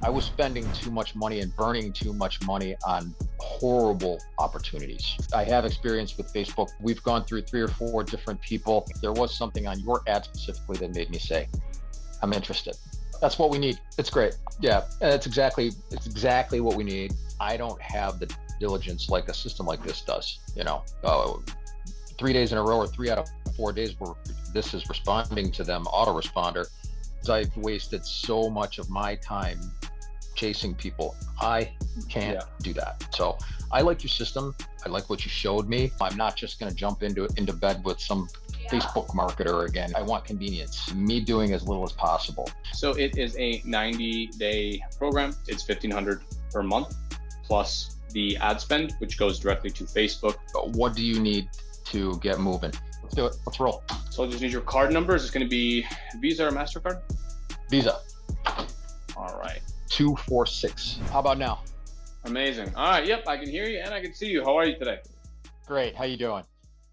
I was spending too much money and burning too much money on horrible opportunities. I have experience with Facebook. We've gone through 3 or 4 different people. There was something on your ad specifically that made me say, I'm interested. That's what we need. It's great. Yeah, it's exactly what we need. I don't have the diligence like a system like this does. 3 days in a row or 3 out of 4 days where this is responding to them, autoresponder. I've wasted so much of my time chasing people. I can't do that. So I like your system. I like what you showed me. I'm not just going to jump into bed with some Facebook marketer again. I want convenience, me doing as little as possible. So it is a 90-day program. It's $1,500 per month plus the ad spend, which goes directly to Facebook. What do you need to get moving? Let's do it. Let's roll. So I just need your card numbers. It's going to be Visa or MasterCard? Visa. All right. 246. How about now? Amazing. All right. Yep. I can hear you and I can see you. How are you today? Great. How you doing?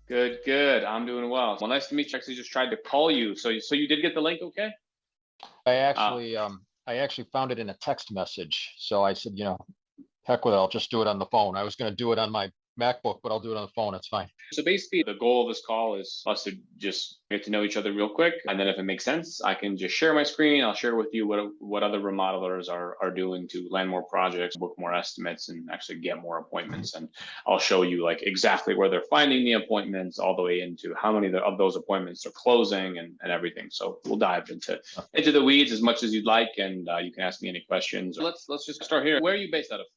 Good. Good. I'm doing well. Well, nice to meet you. Actually just tried to call you. So you did get the link. Okay. I actually found it in a text message. So I said, heck with it. I'll just do it on the phone. I was going to do it on my MacBook, but I'll do it on the phone. It's fine. So basically the goal of this call is us to just get to know each other real quick. And then if it makes sense, I can just share my screen. I'll share with you what other remodelers are doing to land more projects, book more estimates, and actually get more appointments. And I'll show you like exactly where they're finding the appointments all the way into how many of those appointments are closing and everything. So we'll dive into the weeds as much as you'd like. And you can ask me any questions. Let's just start here. Where are you based out of?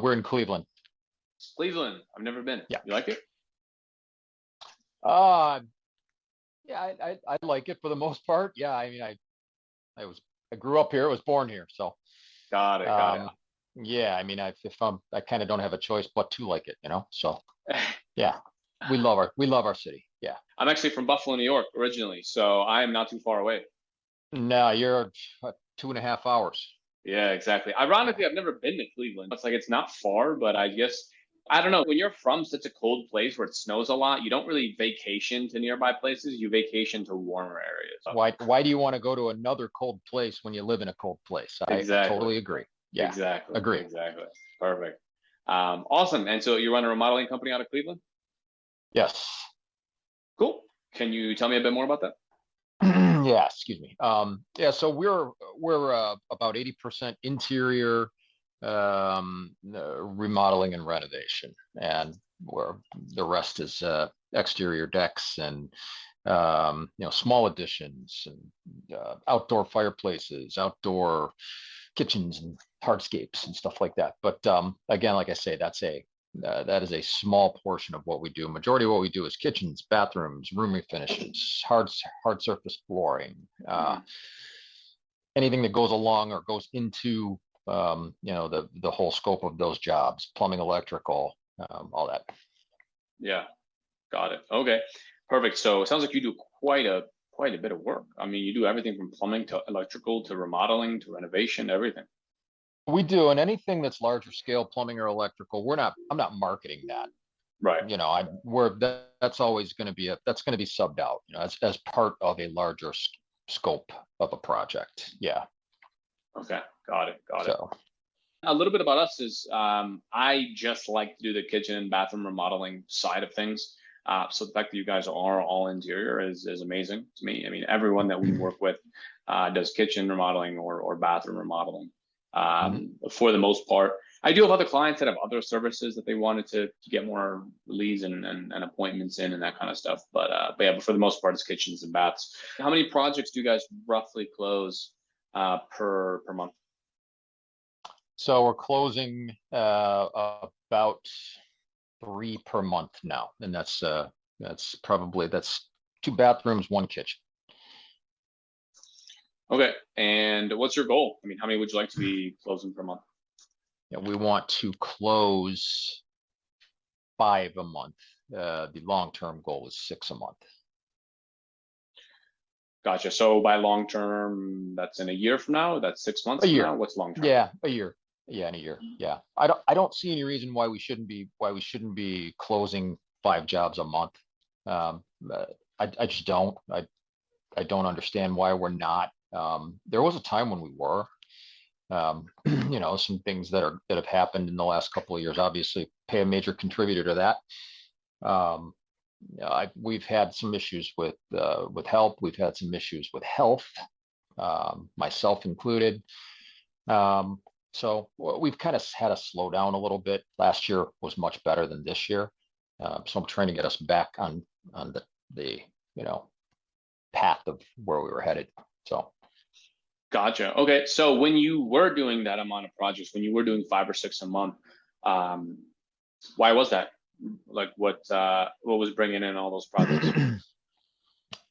We're in Cleveland. Cleveland. I've never been. Yeah. You like it? Yeah, I like it for the most part. Yeah, I mean, I grew up here. I was born here, so. Got it. Yeah, I mean, I kind of don't have a choice but to like it, So, yeah, we love our city. Yeah. I'm actually from Buffalo, New York originally, so I am not too far away. No, you're 2.5 hours. Yeah, exactly. Ironically, I've never been to Cleveland. It's like it's not far, but I guess I don't know. When you're from such a cold place where it snows a lot, you don't really vacation to nearby places. You vacation to warmer areas. Why do you want to go to another cold place when you live in a cold place? Exactly. I totally agree. Yeah, exactly. Agree. Exactly. Perfect. Awesome. And so you run a remodeling company out of Cleveland? Yes. Cool. Can you tell me a bit more about that? Yeah, excuse me. So we're about 80% interior remodeling and renovation, and where the rest is exterior decks and small additions and outdoor fireplaces, outdoor kitchens and hardscapes and stuff like that. But again, like I say, that is a small portion of what we do. Majority of what we do is kitchens, bathrooms, room refinishes, hard surface flooring, anything that goes along or goes into the whole scope of those jobs, plumbing, electrical, all that. Yeah, got it. Okay, perfect. So it sounds like you do quite a bit of work. I mean, you do everything from plumbing to electrical to remodeling to renovation, everything. We do, and anything that's larger scale, plumbing or electrical, I'm not marketing that. Right. That's always going to be subbed out, as part of a larger scope of a project. Yeah. Okay. Got it. So. A little bit about us is I just like to do the kitchen and bathroom remodeling side of things. So the fact that you guys are all interior is amazing to me. I mean, everyone that we work with does kitchen remodeling or bathroom remodeling. For the most part, I do have other clients that have other services that they wanted to get more leads and appointments in and that kind of stuff. But for the most part, it's kitchens and baths. How many projects do you guys roughly close per month? So we're closing about 3 per month now, and that's 2 bathrooms, 1 kitchen. Okay, and what's your goal? I mean, how many would you like to be closing per month? Yeah, we want to close 5 a month. The long-term goal is 6 a month. Gotcha. So by long-term, that's in a year from now. That's 6 months. A year. From now? What's long-term? Yeah, a year. Yeah, in a year. Yeah, I don't see any reason why we shouldn't be closing 5 jobs a month. I just don't. I don't understand why we're not. There was a time when we were. You know, some things that have happened in the last couple of years obviously pay a major contributor to that. We've had some issues with help. We've had some issues with health, myself included. So we've kind of had to slow down a little bit. Last year was much better than this year. So I'm trying to get us back on the path of where we were headed. So. Gotcha. Okay. So when you were doing that amount of projects, when you were doing 5 or 6 a month, why was that? Like what was bringing in all those projects?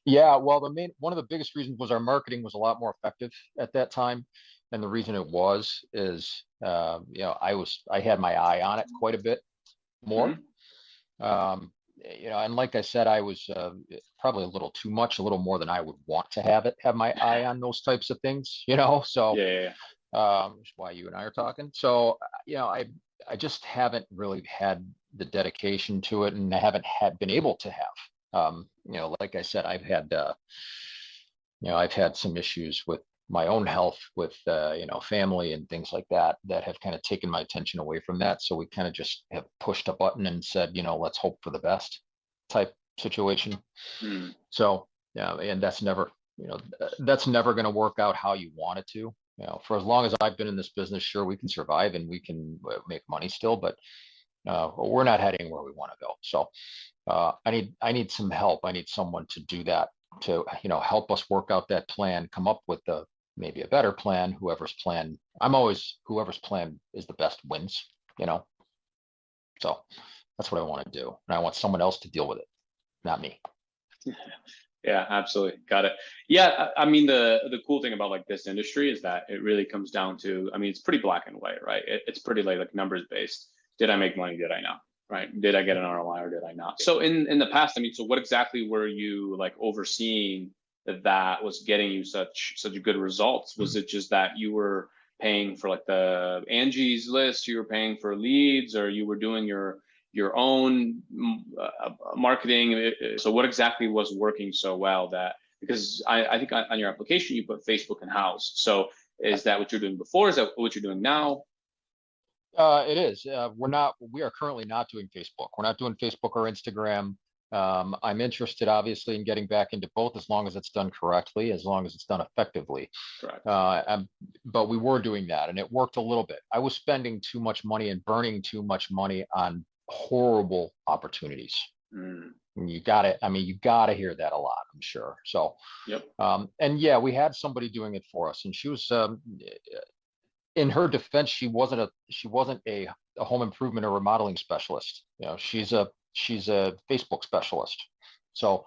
Yeah, well, one of the biggest reasons was our marketing was a lot more effective at that time. And the reason it is, I had my eye on it quite a bit more. Mm-hmm. And like I said, I was probably a little too much, a little more than I would want to have my eye on those types of things, So yeah. That's why you and I are talking. So, I just haven't really had the dedication to it, and I haven't been able to have. Like I said, I've had some issues with my own health, with family and things like that have kind of taken my attention away from that. So we kind of just have pushed a button and said, let's hope for the best type situation. So yeah, and that's never going to work out how you want it to. For as long as I've been in this business, sure, we can survive and we can make money still, but we're not heading where we want to go. So I need some help. I need someone to do that, to help us work out that plan, come up with maybe a better plan. Whoever's plan is the best wins. So that's what I want to do, and I want someone else to deal with it, not me. Yeah, absolutely. Got it. Yeah, I mean, the cool thing about like this industry is that it really comes down to, I mean, it's pretty black and white, right? It's pretty like numbers based. Did I make money? Did I not? Right? Did I get an ROI or did I not? So in the past, I mean, so what exactly were you like overseeing that was getting you such good results? Was it just that you were paying for like the Angie's List, you were paying for leads, or you were doing your own marketing? So what exactly was working so well that, because I think on your application you put Facebook and house. So is that what you're doing before? Is that what you're doing now? It is. We are currently not doing Facebook. We're not doing Facebook or Instagram. I'm interested, obviously, in getting back into both, as long as it's done correctly, as long as it's done effectively. Correct. But we were doing that, and it worked a little bit. I was spending too much money and burning too much money on horrible opportunities. You got to hear that a lot, I'm sure. So, yep. And yeah, we had somebody doing it for us, and she was, in her defense, she wasn't a home improvement or remodeling specialist. She's a Facebook specialist. So,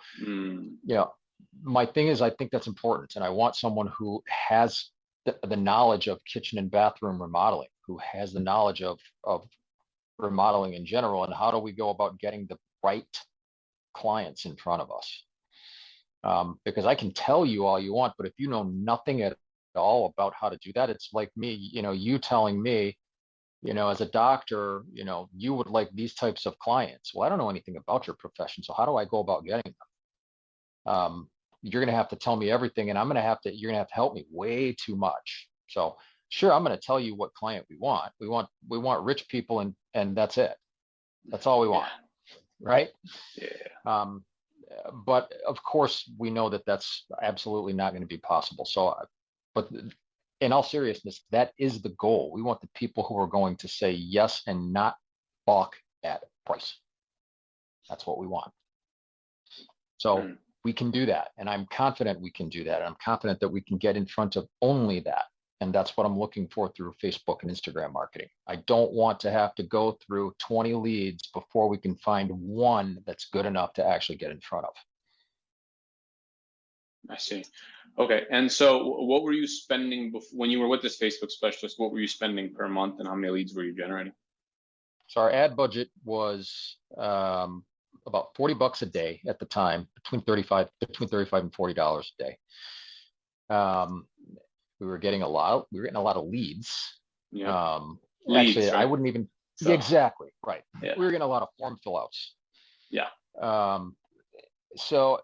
my thing is, I think that's important, and I want someone who has the knowledge of kitchen and bathroom remodeling, who has the knowledge of remodeling in general, and how do we go about getting the right clients in front of us. Because I can tell you all you want, but if you know nothing at all about how to do that, it's like me, you telling me, as a doctor, you would like these types of clients. Well, I don't know anything about your profession, so how do I go about getting them? You're going to have to tell me everything, and you're going to have to help me way too much. So sure, I'm going to tell you what client we want. We want rich people, and that's it. That's all we want. Right? Yeah. But of course, we know that that's absolutely not going to be possible. So, but in all seriousness, that is the goal. We want the people who are going to say yes and not balk at price. That's what we want. So we can do that. And I'm confident we can do that. And I'm confident that we can get in front of only that. And that's what I'm looking for through Facebook and Instagram marketing. I don't want to have to go through 20 leads before we can find one that's good enough to actually get in front of. I see. Okay. And so what were you spending when you were with this Facebook specialist? What were you spending per month, and how many leads were you generating? So our ad budget was about $40 a day at the time, between $35 and $40 a day. We were getting a lot of leads. Yeah. Leads, actually, right? I wouldn't even. So, exactly. Right. Yeah. We were getting a lot of form fill outs. Yeah. So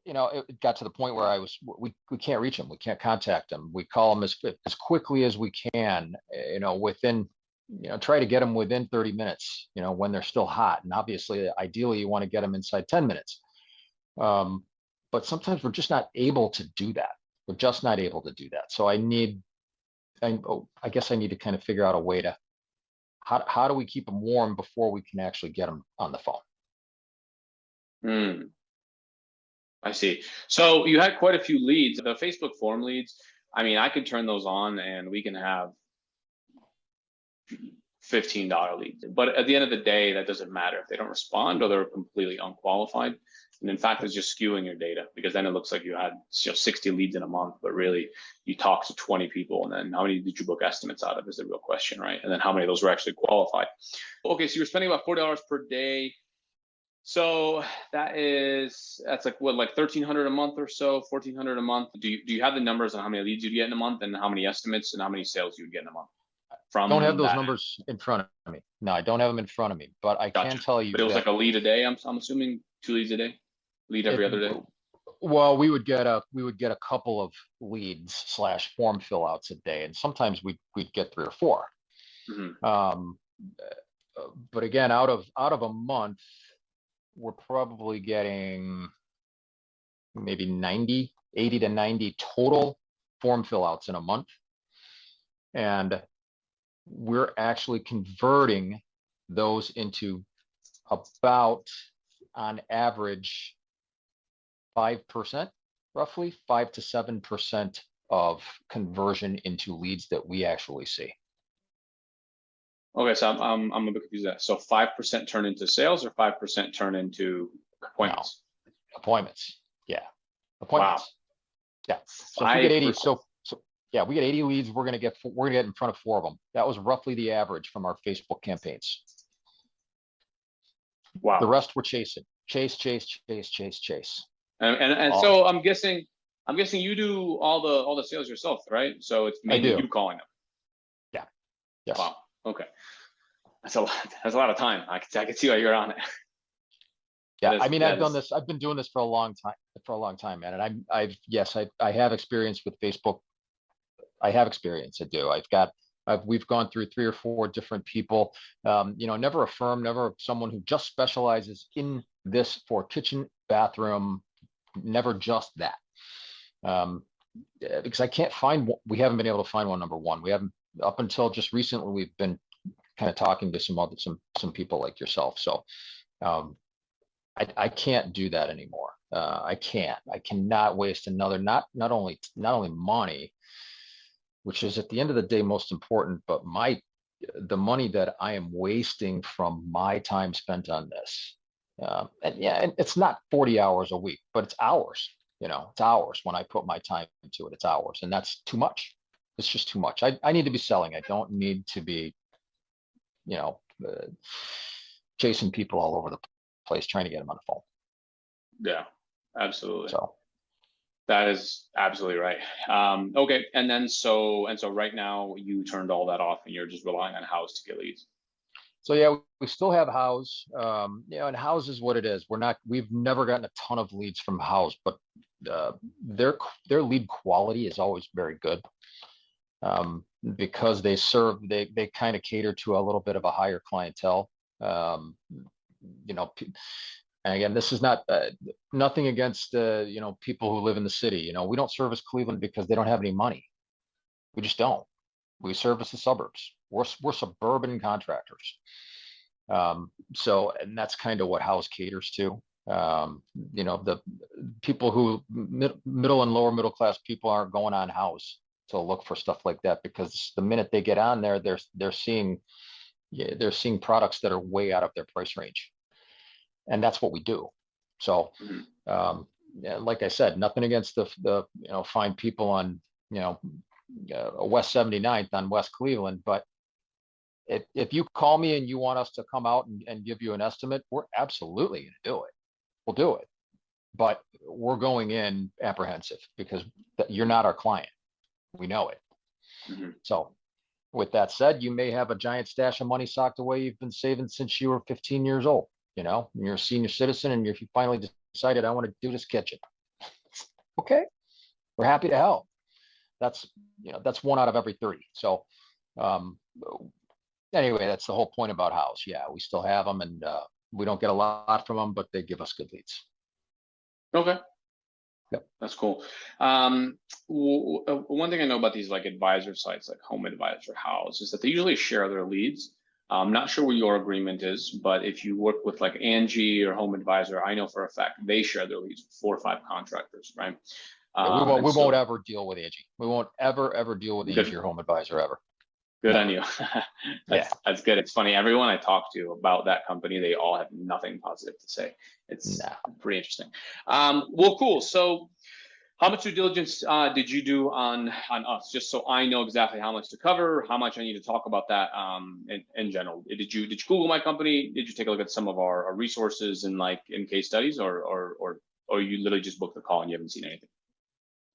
it got to the point where we can't reach them. We can't contact them. We call them as quickly as we can, within, try to get them within 30 minutes, when they're still hot. And obviously, ideally, you want to get them inside 10 minutes. But sometimes we're just not able to do that. We're just not able to do that. So I guess I need to kind of figure out a way to, how do we keep them warm before we can actually get them on the phone? I see. So you had quite a few leads. The Facebook form leads, I mean, I could turn those on and we can have $15 leads. But at the end of the day, that doesn't matter if they don't respond or they're completely unqualified. And in fact, it's just skewing your data, because then it looks like you had 60 leads in a month, but really you talked to 20 people. And then how many did you book estimates out of is the real question, right? And then how many of those were actually qualified? Okay, so you're spending about $40 per day. So that's like what, like 1,300 a month or so, 1,400 a month. Do you have the numbers on how many leads you'd get in a month and how many estimates and how many sales you'd get in a month? I don't have those numbers in front of me. No, I don't have them in front of me, but I can tell you. But it was like a lead a day. I'm assuming 2 leads a day, lead every other day. Well, we would get a couple of leads / form fill outs a day, and sometimes we'd get 3 or 4. But again, out of a month, we're probably getting maybe 80 to 90 total form fill outs in a month. And we're actually converting those into about, on average, 5%, roughly 5 to 7% of conversion into leads that we actually see. Okay, so I'm a bit confused with that. So 5% turn into sales or 5% turn into appointments? No. Appointments. Yeah. Appointments. Wow. Yeah. So if we get 80, yeah, we get 80 leads, we're gonna get in front of 4 of them. That was roughly the average from our Facebook campaigns. Wow. The rest we're chasing. Chase. And so I'm guessing you do all the sales yourself, right? So it's mainly you calling them. Yeah. Yes. Wow. Okay. That's a lot of time. I can see why you're on it. Yeah, I mean, I've been doing this for a long time, man. And I have experience with Facebook. I have experience. I do. We've gone through 3 or 4 different people. Never a firm, never someone who just specializes in this for kitchen, bathroom, never just that. Because we haven't been able to find one. Number one, we haven't, up until just recently, we've been kind of talking to some people like yourself. So I can't do that anymore. I cannot waste another, not only money, which is at the end of the day most important, but the money that I am wasting from my time spent on this. And it's not 40 hours a week, but it's hours. It's hours. When I put my time into it, it's hours, and that's too much. It's just too much. I need to be selling. I don't need to be, chasing people all over the place trying to get them on the phone. Yeah, absolutely. So that is absolutely right. Okay, and then so right now you turned all that off and you're just relying on House to get leads. So yeah, we still have House. And House is what it is. We've never gotten a ton of leads from House, but their lead quality is always very good. Because they kind of cater to a little bit of a higher clientele. And again, this is not nothing against people who live in the city. We don't service Cleveland because they don't have any money. We just don't. We service the suburbs. We're suburban contractors. And that's kind of what House caters to. The people who middle and lower middle class people aren't going on House to look for stuff like that, because the minute they get on there, they're seeing products that are way out of their price range, and that's what we do. So, like I said, nothing against the fine people on West 79th on West Cleveland, but if you call me and you want us to come out and give you an estimate, we're absolutely going to do it. We'll do it, but we're going in apprehensive because you're not our client. We know it. So with that said, you may have a giant stash of money socked away you've been saving since you were 15 years old, and you're a senior citizen and you finally decided, I want to do this kitchen. Okay, we're happy to help. That's, that's 1 out of every 30. So um, anyway, that's the whole point about house. Yeah, we still have them, and we don't get a lot from them, but they give us good leads. Okay. Yep. That's cool. One thing I know about these like advisor sites, like Home Advisor House, is that they usually share their leads. I'm not sure what your agreement is, but if you work with like Angie or Home Advisor, I know for a fact they share their leads with 4 or 5 contractors, right? Yeah, we And won't so ever deal with Angie. We won't ever deal with Angie good, or Home Advisor ever. good on Never. you. Yeah. That's good. It's funny. Everyone I talk to about that company, they all have nothing positive to say. It's No. pretty interesting. Well, cool. So how much due diligence did you do on us? Just so I know exactly how much to cover, how much I need to talk about that in general. Did you Google my company? Did you take a look at some of our resources and like in case studies, or you literally just booked the call and you haven't seen anything?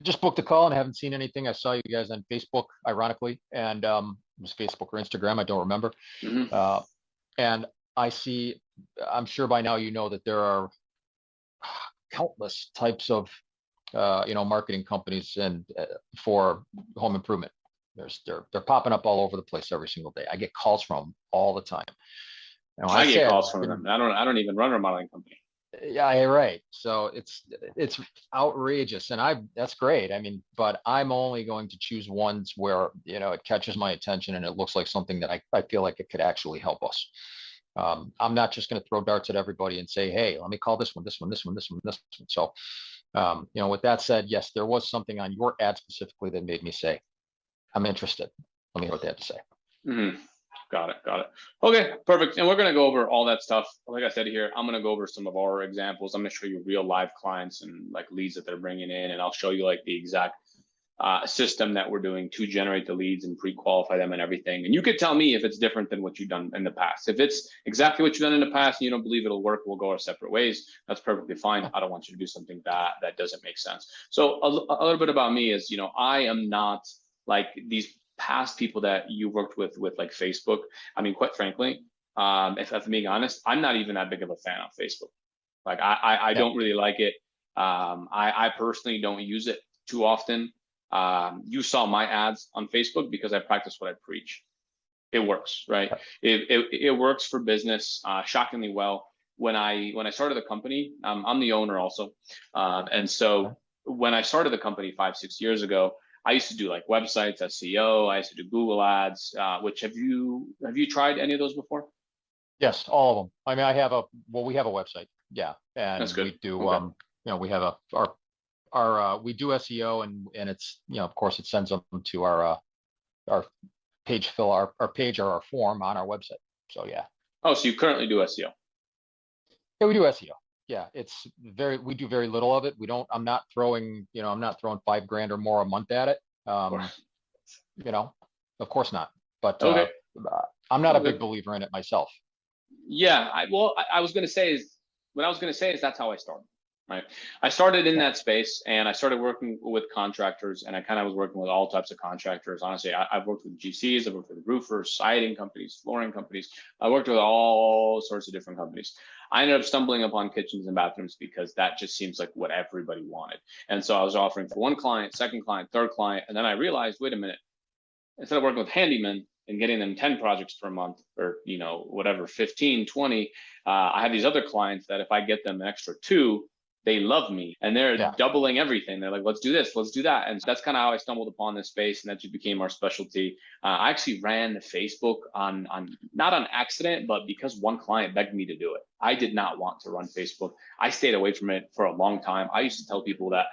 Just booked a call and haven't seen anything. I saw you guys on Facebook, ironically, and it was Facebook or Instagram. I don't remember. Mm-hmm. And I'm sure by now you know that there are countless types of marketing companies and for home improvement. They're popping up all over the place every single day. I get calls from them all the time. I get calls from them. I don't even run a remodeling company. Yeah, right. So it's outrageous, and that's great. I mean, but I'm only going to choose ones where it catches my attention and it looks like something that I feel like it could actually help us. I'm not just going to throw darts at everybody and say, hey, let me call this one, this one, this one, this one, this one. So with that said, yes, there was something on your ad specifically that made me say, I'm interested. Let me hear what they have to say. Mm-hmm. Got it. Okay, perfect. And we're going to go over all that stuff. Like I said here, I'm going to go over some of our examples. I'm going to show you real live clients and like leads that they're bringing in. And I'll show you like the exact system that we're doing to generate the leads and pre-qualify them and everything. And you could tell me if it's different than what you've done in the past. If it's exactly what you've done in the past and you don't believe it'll work, we'll go our separate ways. That's perfectly fine. I don't want you to do something that doesn't make sense. So a little bit about me is, I am not like these past people that you worked with like Facebook. I mean, quite frankly, if I'm being honest, I'm not even that big of a fan of Facebook. Like I don't really like it. I personally don't use it too often. You saw my ads on Facebook because I practice what I preach. It works, right? It works for business shockingly well. When I started the company, I'm the owner also, and so when I started the company 5-6 years ago, I used to do like websites, SEO. I used to do Google ads. Which have you tried any of those before? Yes, all of them. I mean, we have a website. Yeah, and That's good. we do. Okay. We have our we do SEO, and it's of course it sends them to our page our page or our form on our website. So yeah. Oh, so you currently do SEO? Yeah, we do SEO. Yeah, we do very little of it. I'm not throwing $5,000 or more a month at it. Of course not. But okay. I'm not a big believer in it myself. Yeah, I was going to say is that's how I started. Right. I started in that space and I started working with contractors, and I kind of was working with all types of contractors. Honestly, I've worked with GCs, I've worked with roofers, siding companies, flooring companies. I worked with all sorts of different companies. I ended up stumbling upon kitchens and bathrooms because that just seems like what everybody wanted. And so I was offering for one client, second client, third client. And then I realized, wait a minute, instead of working with handymen and getting them 10 projects per month or, whatever, 15, 20, I have these other clients that if I get them an extra 2, they love me and they're doubling everything. They're like, let's do this, let's do that. And so that's kind of how I stumbled upon this space, and that just became our specialty. I actually ran Facebook on not on accident, but because one client begged me to do it. I did not want to run Facebook. I stayed away from it for a long time. I used to tell people that,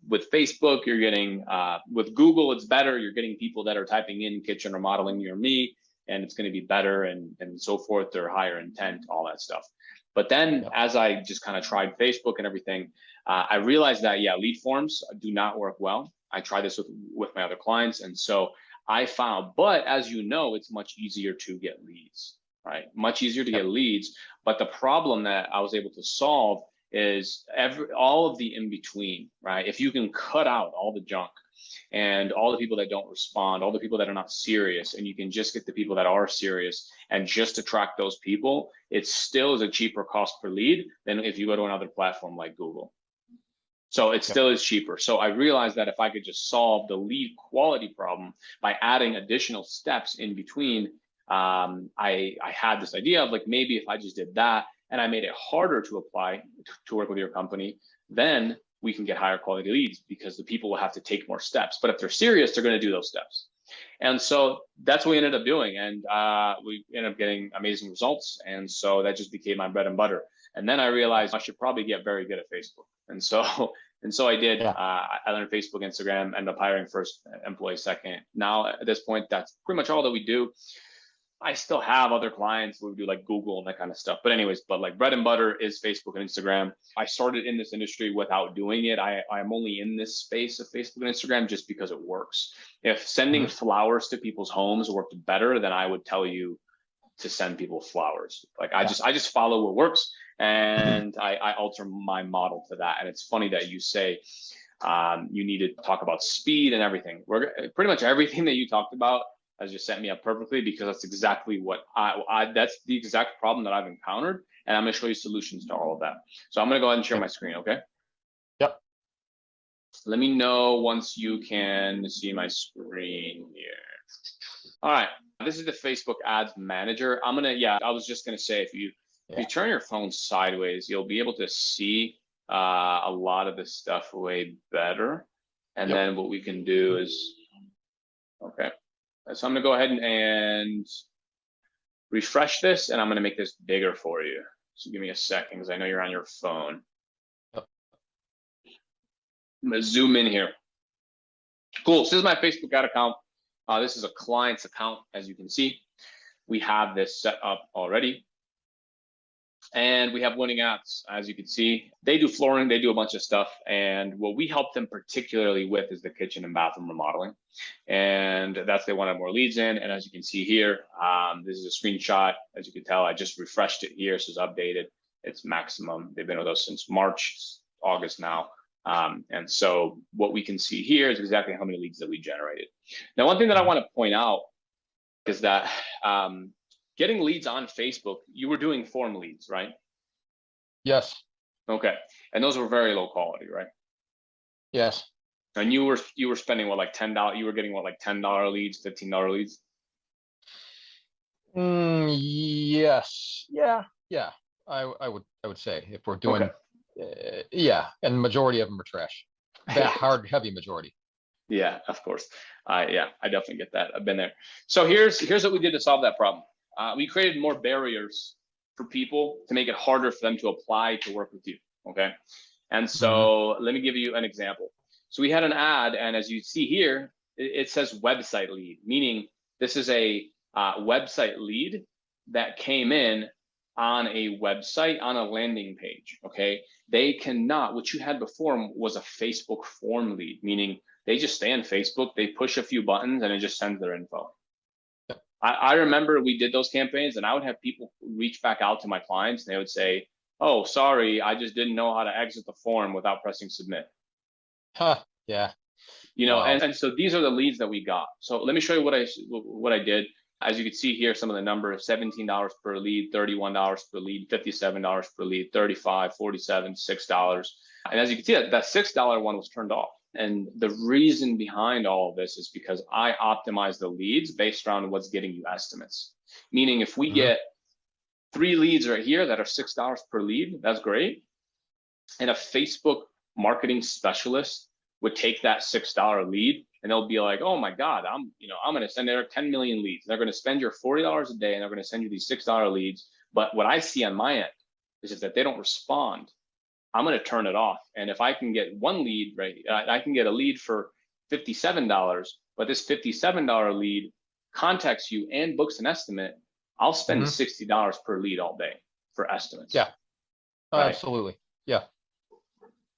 with Facebook, you're getting, with Google, it's better. You're getting people that are typing in kitchen remodeling near me, and it's going to be better and so forth. They're higher intent, all that stuff. But then as I just kind of tried Facebook and everything, I realized that, lead forms do not work well. I tried this with my other clients. And so I found, but as you know, it's much easier to get leads, right? Much easier to get leads. But the problem that I was able to solve is all of the in between, right? If you can cut out all the junk and all the people that don't respond, all the people that are not serious, and you can just get the people that are serious and just attract those people, it still is a cheaper cost per lead than if you go to another platform like Google. So it still is cheaper. So I realized that if I could just solve the lead quality problem by adding additional steps in between, I had this idea of like, maybe if I just did that and I made it harder to apply to work with your company, then we can get higher quality leads because the people will have to take more steps. But if they're serious, they're going to do those steps. And so that's what we ended up doing. And we ended up getting amazing results. And so that just became my bread and butter. And then I realized I should probably get very good at Facebook. And so I did. I learned Facebook, Instagram, ended up hiring first, employee second. Now at this point, that's pretty much all that we do. I still have other clients where we do like Google and that kind of stuff. But anyways, like bread and butter is Facebook and Instagram. I started in this industry without doing it. I'm only in this space of Facebook and Instagram just because it works. If sending flowers to people's homes worked better, then I would tell you to send people flowers. Like I just follow what works, and I alter my model to that. And it's funny that you say you need to talk about speed and everything. We're pretty much everything that you talked about has just set me up perfectly, because that's exactly what that's the exact problem that I've encountered, and I'm going to show you solutions to all of that. So I'm going to go ahead and share my screen. Okay. Yep. Let me know once you can see my screen here. All right. This is the Facebook Ads Manager. I was just going to say, if you turn your phone sideways, you'll be able to see a lot of this stuff way better. And then what we can do is, okay. So I'm going to go ahead and refresh this, and I'm going to make this bigger for you. So give me a second, because I know you're on your phone. I'm going to zoom in here. Cool. So this is my Facebook ad account. This is a client's account, as you can see. We have this set up already. And we have winning ads, as you can see. They do flooring, they do a bunch of stuff. And what we help them particularly with is the kitchen and bathroom remodeling. And that's, they wanted more leads in. And as you can see here, this is a screenshot. As you can tell, I just refreshed it here, so it's updated. It's maximum. They've been with us since March, August now. And so what we can see here is exactly how many leads that we generated. Now, one thing that I want to point out is that getting leads on Facebook, you were doing form leads, right? Yes. Okay. And those were very low quality, right? Yes. And you were spending what, like $10? You were getting what, like $10 leads, $15 leads? Yes. Yeah. I would say, if we're doing, and the majority of them are trash. That heavy majority. Yeah, of course. I definitely get that. I've been there. So here's what we did to solve that problem. We created more barriers for people to make it harder for them to apply to work with you. Okay. And so let me give you an example. So we had an ad, and as you see here, it says website lead, meaning this is a website lead that came in on a website, on a landing page. Okay. They cannot, what you had before was a Facebook form lead, meaning they just stay on Facebook, they push a few buttons, and it just sends their info. I remember we did those campaigns, and I would have people reach back out to my clients, and they would say, "Oh, sorry, I just didn't know how to exit the form without pressing submit." Yeah. You know, and so these are the leads that we got. So let me show you what I did. As you can see here, some of the numbers: $17 per lead, $31 per lead, $57 per lead, $35, $47, $6. And as you can see, that $6 one was turned off. And the reason behind all of this is because I optimize the leads based around what's getting you estimates. Meaning, if we get 3 leads right here that are $6 per lead, that's great. And a Facebook marketing specialist would take that $6 lead, and they'll be like, "Oh my God, I'm going to send there 10 million leads. They're going to spend your $40 a day, and they're going to send you these $6 leads." But what I see on my end is that they don't respond. I'm going to turn it off. And if I can get one lead, right, I can get a lead for $57, but this $57 lead contacts you and books an estimate, I'll spend $60 per lead all day for estimates. Yeah, right? Absolutely. Yeah.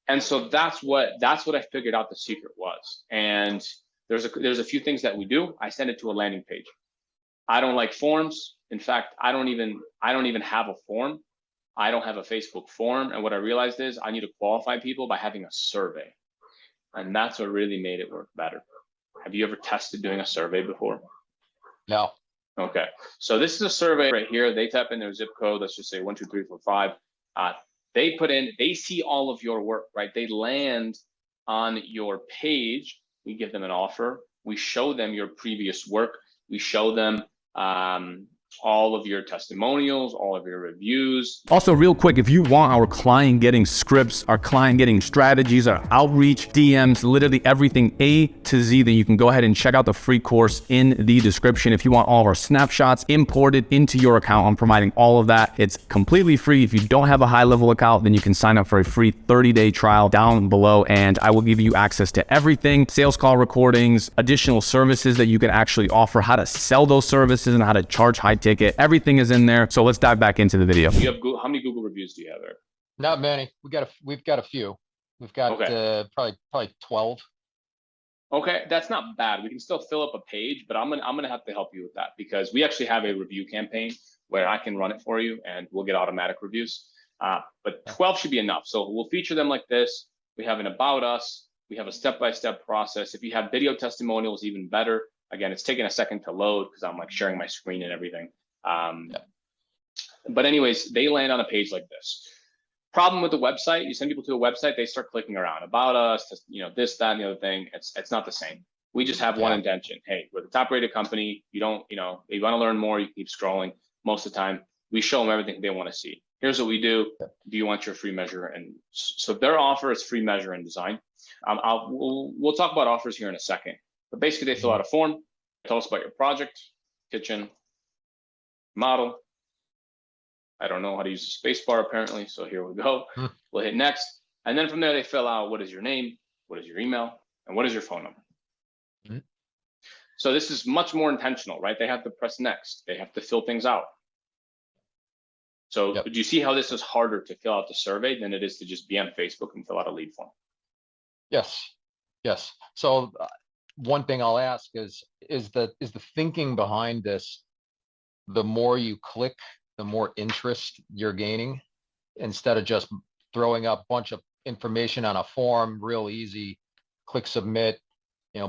And so that's what I figured out the secret was. And there's a few things that we do. I send it to a landing page. I don't like forms. In fact, I don't even have a form. I don't have a Facebook form. And what I realized is I need to qualify people by having a survey. And that's what really made it work better. Have you ever tested doing a survey before? No. Okay. So this is a survey right here. They type in their zip code. Let's just say 12345. they see all of your work, right? They land on your page. We give them an offer. We show them your previous work. We show them all of your testimonials, all of your reviews. Also, real quick, if you want our client getting scripts, our client getting strategies, our outreach, DMs, literally everything A to Z, then you can go ahead and check out the free course in the description. If you want all of our snapshots imported into your account, I'm providing all of that. It's completely free. If you don't have a high-level account, then you can sign up for a free 30-day trial down below, and I will give you access to everything, sales call recordings, additional services that you can actually offer, how to sell those services, and how to charge high ticket. Everything is in there. So let's dive back into the video. You have Google, how many Google reviews do you have there? Not many. We've got a few. We've got probably 12. Okay, that's not bad. We can still fill up a page, but I'm gonna have to help you with that, because we actually have a review campaign where I can run it for you and we'll get automatic reviews. But 12 should be enough. So we'll feature them like this. We have an about us. We have a step-by-step process. If you have video testimonials, even better. Again, it's taking a second to load because I'm like sharing my screen and everything. But anyways, they land on a page like this. Problem with the website, you send people to a website, they start clicking around about us, this, that, and the other thing. It's not the same. We just have one intention. Hey, we're the top rated company. You don't, if you want to learn more, you keep scrolling. Most of the time, we show them everything they want to see. Here's what we do. Do you want your free measure? And so their offer is free measure and design. We'll talk about offers here in a second. But basically, they fill out a form, tell us about your project, kitchen, model. I don't know how to use the space bar apparently, so here we go. We'll hit next. And then from there, they fill out what is your name, what is your email, and what is your phone number. So this is much more intentional, right? They have to press next. They have to fill things out. So do you see how this is harder to fill out the survey than it is to just be on Facebook and fill out a lead form? Yes. So one thing I'll ask is the thinking behind this, the more you click, the more interest you're gaining, instead of just throwing up a bunch of information on a form, real easy, click submit,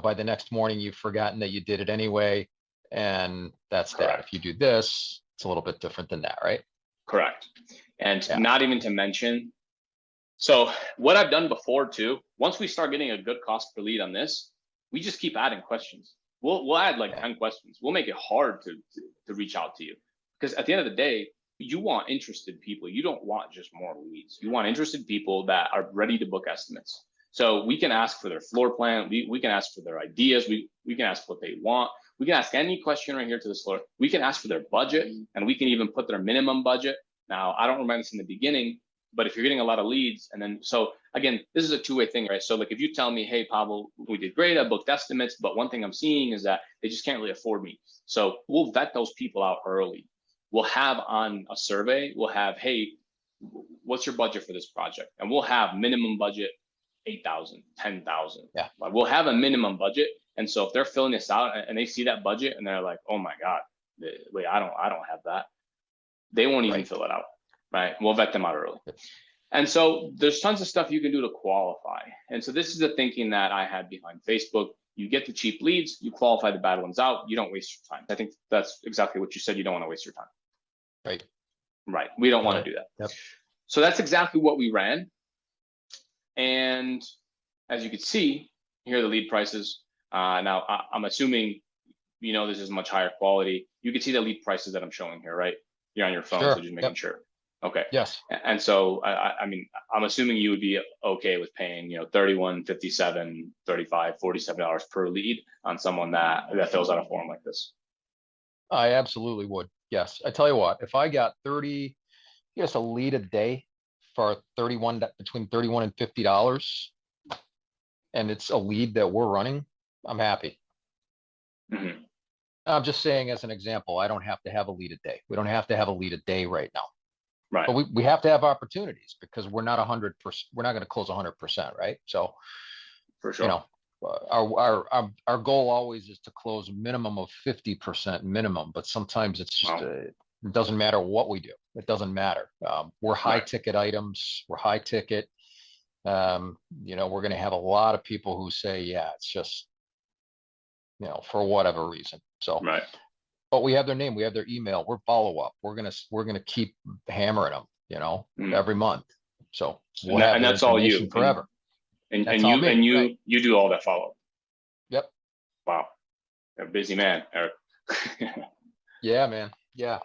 by the next morning, you've forgotten that you did it anyway. And that's that. If you do this, it's a little bit different than that, right? Correct. And not even to mention, so what I've done before too, once we start getting a good cost per lead on this, we just keep adding questions. We'll add like 10 questions. We'll make it hard to reach out to you. Because at the end of the day, you want interested people. You don't want just more leads. You want interested people that are ready to book estimates. So we can ask for their floor plan. We can ask for their ideas. We can ask what they want. We can ask any question right here to this floor. We can ask for their budget, and we can even put their minimum budget. Now, I don't remind this in the beginning, but if you're getting a lot of leads, and then, so again, this is a two-way thing, right? So like if you tell me, hey, Pavel, we did great, I booked estimates, but one thing I'm seeing is that they just can't really afford me. So we'll vet those people out early. We'll have on a survey, we'll have, hey, what's your budget for this project? And we'll have minimum budget, 8,000, 10,000. We'll have a minimum budget. And so if they're filling this out and they see that budget and they're like, oh my God, wait, I don't have that. They won't even fill it out, right? We'll vet them out early. And so there's tons of stuff you can do to qualify. And so this is the thinking that I had behind Facebook. You get the cheap leads, you qualify the bad ones out, you don't waste your time. I think that's exactly what you said. You don't want to waste your time. Right. We don't want to do that. So that's exactly what we ran. And as you can see, here are the lead prices. Now I'm assuming, this is much higher quality. You can see the lead prices that I'm showing here, right? You're on your phone, so just making sure. Okay. Yes. And so, I mean, I'm assuming you would be okay with paying, $31, $57, $35, $47 per lead on someone that fills out a form like this. I absolutely would. Yes. I tell you what, if I got a lead a day for between $31 and $50, and it's a lead that we're running, I'm happy. I'm just saying as an example, I don't have to have a lead a day. We don't have to have a lead a day right now. Right. But we have to have opportunities, because we're not 100%. We're not going to close 100%, right? So, for sure, our goal always is to close a minimum of 50% minimum. But sometimes it's just it doesn't matter what we do. It doesn't matter. We're high ticket items. We're high ticket. We're going to have a lot of people who say, yeah, it's just, for whatever reason. So, but we have their name, we have their email, we're follow up. We're gonna keep hammering them, every month. So we'll have And their that's all information you forever. and That's all me, right. you do all that follow up. Yep. Wow, you're a busy man, Eric. Yeah, man. Yeah.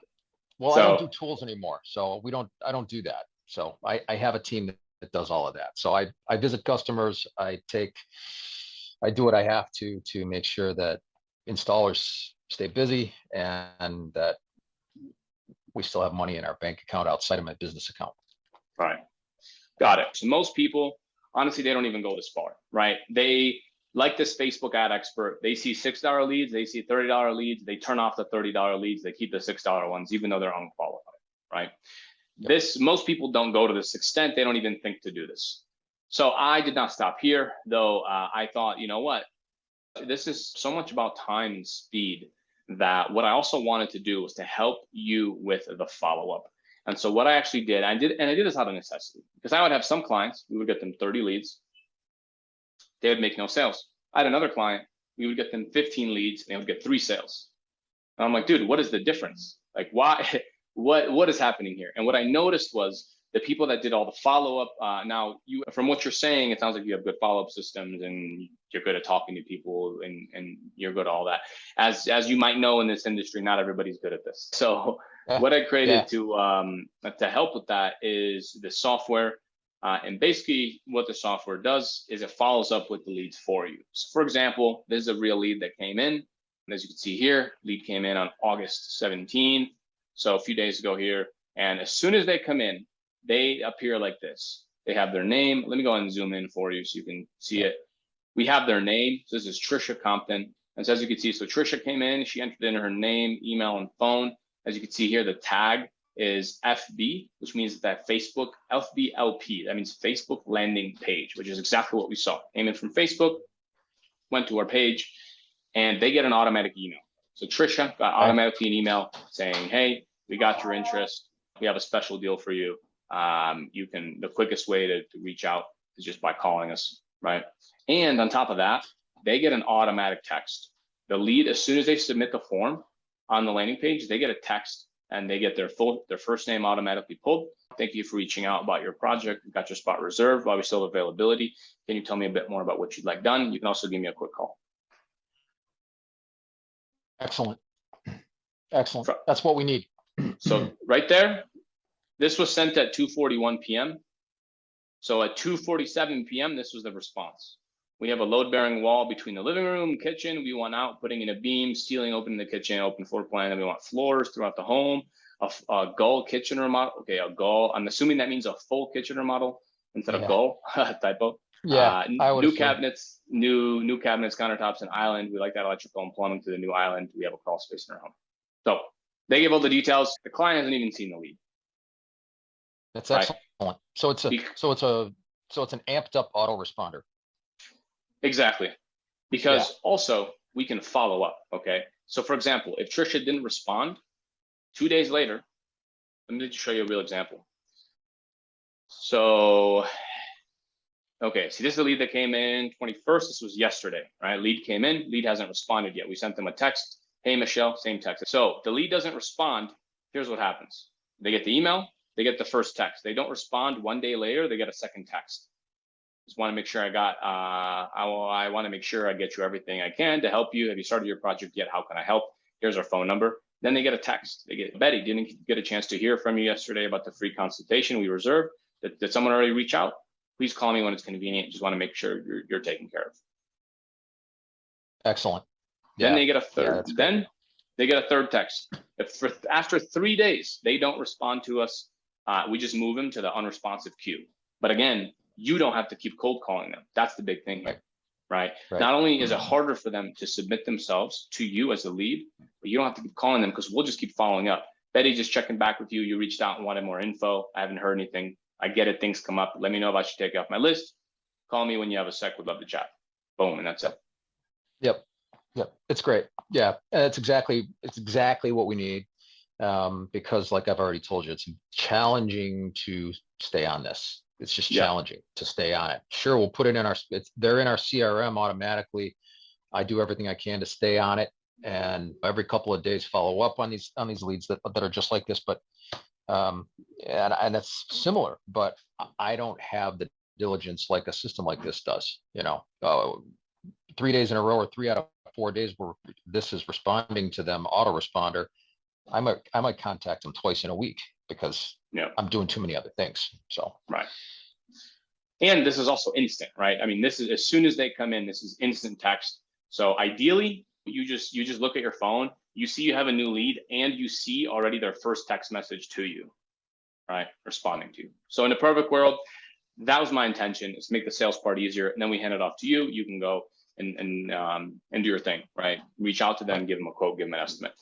Well, I don't do tools anymore, so I don't do that. So I have a team that does all of that. So I visit customers, I do what I have to make sure that installers stay busy and that we still have money in our bank account outside of my business account. Right. Got it. So most people, honestly, they don't even go this far, right? They like this Facebook ad expert. They see $6 leads, they see $30 leads, they turn off the $30 leads, they keep the $6 ones, even though they're unqualified, right? Yep. Most people don't go to this extent. They don't even think to do this. So I did not stop here, though. I thought, you know what? This is so much about time and speed that what I also wanted to do was to help you with the follow-up. And so what I actually did, I did this out of necessity, because I would have some clients, we would get them 30 leads, they would make no sales. I had another client, we would get them 15 leads, and they would get 3 sales. And I'm like, dude, what is the difference? Like, why? What is happening here? And what I noticed was the people that did all the follow-up. Now, from what you're saying, it sounds like you have good follow-up systems and you're good at talking to people and you're good at all that. As you might know, in this industry, not everybody's good at this. So what I created to help with that is the software. And basically what the software does is it follows up with the leads for you. So for example, this is a real lead that came in. And as you can see here, lead came in on August 17th. So a few days ago here. And as soon as they come in, they appear like this. They have their name. Let me go and zoom in for you so you can see it. We have their name. So this is Trisha Compton. And so as you can see, so Trisha came in, she entered in her name, email, and phone. As you can see here, the tag is FB, which means that Facebook, FBLP, that means Facebook landing page, which is exactly what we saw. Came in from Facebook, went to our page, and they get an automatic email. So Trisha got automatically an email saying, hey, we got your interest. We have a special deal for you. The quickest way to reach out is just by calling us, right? And on top of that, they get an automatic text. The lead, as soon as they submit the form on the landing page, they get a text and they get their first name automatically pulled. Thank you for reaching out about your project. We've got your spot reserved while we still have availability. Can you tell me a bit more about what you'd like done? You can also give me a quick call. Excellent. Excellent. That's what we need. So right there, this was sent at 2:41 p.m. So at 2:47 p.m., this was the response. We have a load-bearing wall between the living room, kitchen. We want out, putting in a beam, ceiling, opening the kitchen, open floor plan. And we want floors throughout the home, a gull kitchen remodel. Okay, a gull. I'm assuming that means a full kitchen remodel instead of gull. Typo. Yeah. New cabinets, new cabinets, countertops, and island. We like that electrical and plumbing to the new island. We have a crawl space in our home. So they give all the details. The client hasn't even seen the lead. That's excellent. Right? So it's an amped up autoresponder. Exactly. Because also we can follow up. Okay. So for example, if Trisha didn't respond 2 days later, let me just show you a real example. So, okay, see, this is the lead that came in 21st. This was yesterday, right? Lead came in, lead hasn't responded yet. We sent them a text. Hey, Michelle, same text. So the lead doesn't respond. Here's what happens. They get the email, they get the first text. They don't respond 1 day later, they get a second text. Just want to make sure I want to make sure I get you everything I can to help you. Have you started your project yet? How can I help? Here's our phone number. Then they get a text. They get, Betty, didn't get a chance to hear from you yesterday about the free consultation we reserved. Did someone already reach out? Please call me when it's convenient. Just want to make sure you're taken care of. Excellent. Then they get a third. Then they get a third text. After 3 days, they don't respond to us. We just move them to the unresponsive queue. But again, you don't have to keep cold calling them. That's the big thing here, right? Not only is it harder for them to submit themselves to you as a lead, but you don't have to keep calling them because we'll just keep following up. Betty, just checking back with you. You reached out and wanted more info. I haven't heard anything. I get it. Things come up. Let me know if I should take it off my list. Call me when you have a sec. Would love to chat. Boom, and that's it. Yep. It's great. Yeah, it's exactly what we need. Because like I've already told you, it's challenging to stay on this. It's just challenging to stay on it. Sure, we'll put it in they're in our CRM automatically. I do everything I can to stay on it, and every couple of days follow up on these leads that are just like this. But And that's similar, but I don't have the diligence like a system like this does. 3 days in a row or 3 out of 4 days where this is responding to them autoresponder. I might contact them twice in a week because I'm doing too many other things. So right. And this is also instant, right? I mean, this is as soon as they come in, this is instant text. So ideally, you just look at your phone, you see you have a new lead, and you see already their first text message to you, right? Responding to you. So in the perfect world, that was my intention, is to make the sales part easier, and then we hand it off to you. You can go and do your thing, right? Reach out to them, give them a quote, give them an estimate.